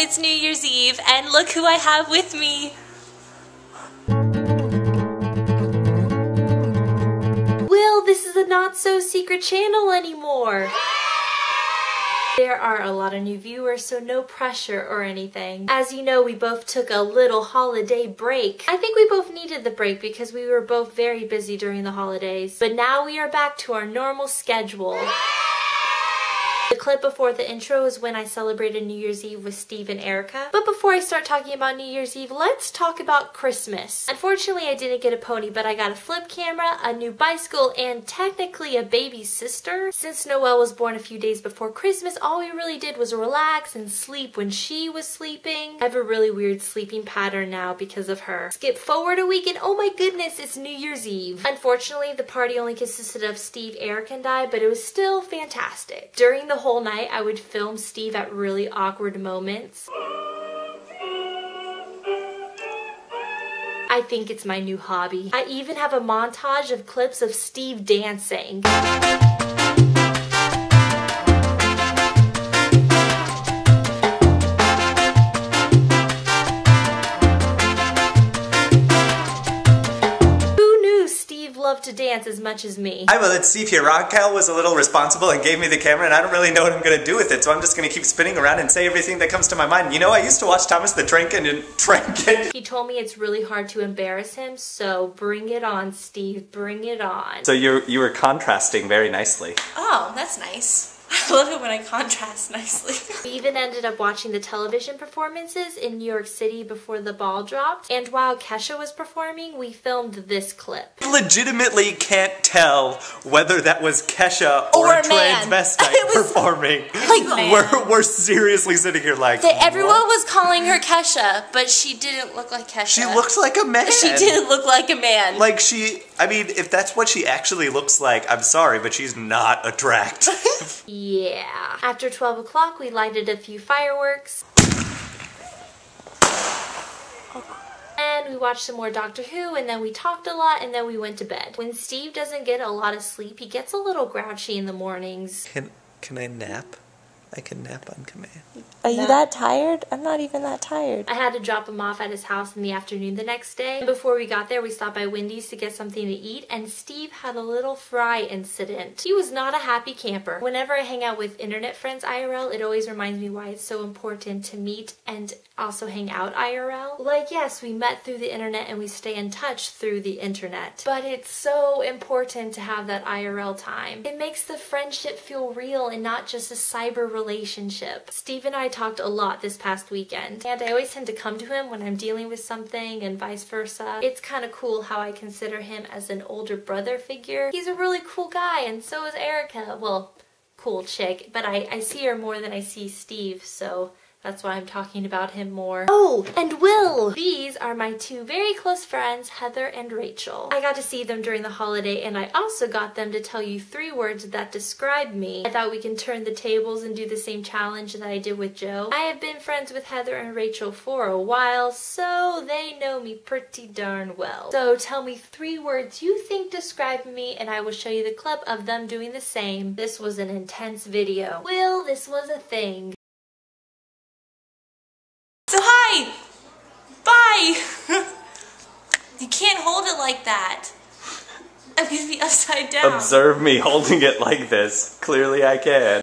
it's New Year's Eve, and look who I have with me. Will, this is a not-so-secret channel anymore. There are a lot of new viewers, so no pressure or anything. As you know, we both took a little holiday break. I think we both needed the break because we were both very busy during the holidays. But now we are back to our normal schedule. The clip before the intro is when I celebrated New Year's Eve with Steve and Erica. But before I start talking about New Year's Eve, let's talk about Christmas. Unfortunately, I didn't get a pony, but I got a flip camera, a new bicycle, and technically a baby sister. Since Noelle was born a few days before Christmas, all we really did was relax and sleep when she was sleeping. I have a really weird sleeping pattern now because of her. Skip forward a week and oh my goodness, it's New Year's Eve. Unfortunately, the party only consisted of Steve, Erica, and I, but it was still fantastic. During the whole night, I would film Steve at really awkward moments. I think it's my new hobby. I even have a montage of clips of Steve dancing. Love to dance as much as me. Hi, well, it's Steve here. Raquel was a little responsible and gave me the camera, and I don't really know what I'm going to do with it, so I'm just going to keep spinning around and say everything that comes to my mind. You know, I used to watch Thomas the Tank Engine. He told me it's really hard to embarrass him, so bring it on, Steve. Bring it on. So you were contrasting very nicely. Oh, that's nice. I love it when I contrast nicely. We even ended up watching the television performances in New York City before the ball dropped, and while Kesha was performing, we filmed this clip. I legitimately can't tell whether that was Kesha or a transvestite performing. Like, we're seriously sitting here like, everyone was calling her Kesha, but she didn't look like Kesha. She looked like a man. She did look like a man. Like I mean, if that's what she actually looks like, I'm sorry, but she's not attractive. Yeah. After 12 o'clock, we lighted a few fireworks. And we watched some more Doctor Who, and then we talked a lot, and then we went to bed. When Steve doesn't get a lot of sleep, he gets a little grouchy in the mornings. Can I nap? I can nap on command. Are you that tired? I'm not even that tired. I had to drop him off at his house in the afternoon the next day. And before we got there, we stopped by Wendy's to get something to eat, and Steve had a little fry incident. He was not a happy camper. Whenever I hang out with internet friends IRL, it always reminds me why it's so important to meet and also hang out IRL. Like, yes, we met through the internet and we stay in touch through the internet, but it's so important to have that IRL time. It makes the friendship feel real and not just a cyber relationship. Steve and I talked a lot this past weekend, and I always tend to come to him when I'm dealing with something and vice versa. It's kind of cool how I consider him as an older brother figure. He's a really cool guy, and so is Erica. Well, cool chick, but I see her more than I see Steve, so that's why I'm talking about him more. Oh, and Will! These are my two very close friends, Heather and Rachel. I got to see them during the holiday, and I also got them to tell you 3 words that describe me. I thought we can turn the tables and do the same challenge that I did with Joe. I have been friends with Heather and Rachel for a while, so they know me pretty darn well. So tell me 3 words you think describe me, and I will show you the clip of them doing the same. This was an intense video. Will, this was a thing. So hi! Bye! You can't hold it like that. I'm gonna be upside down. Observe me holding it like this. Clearly I can.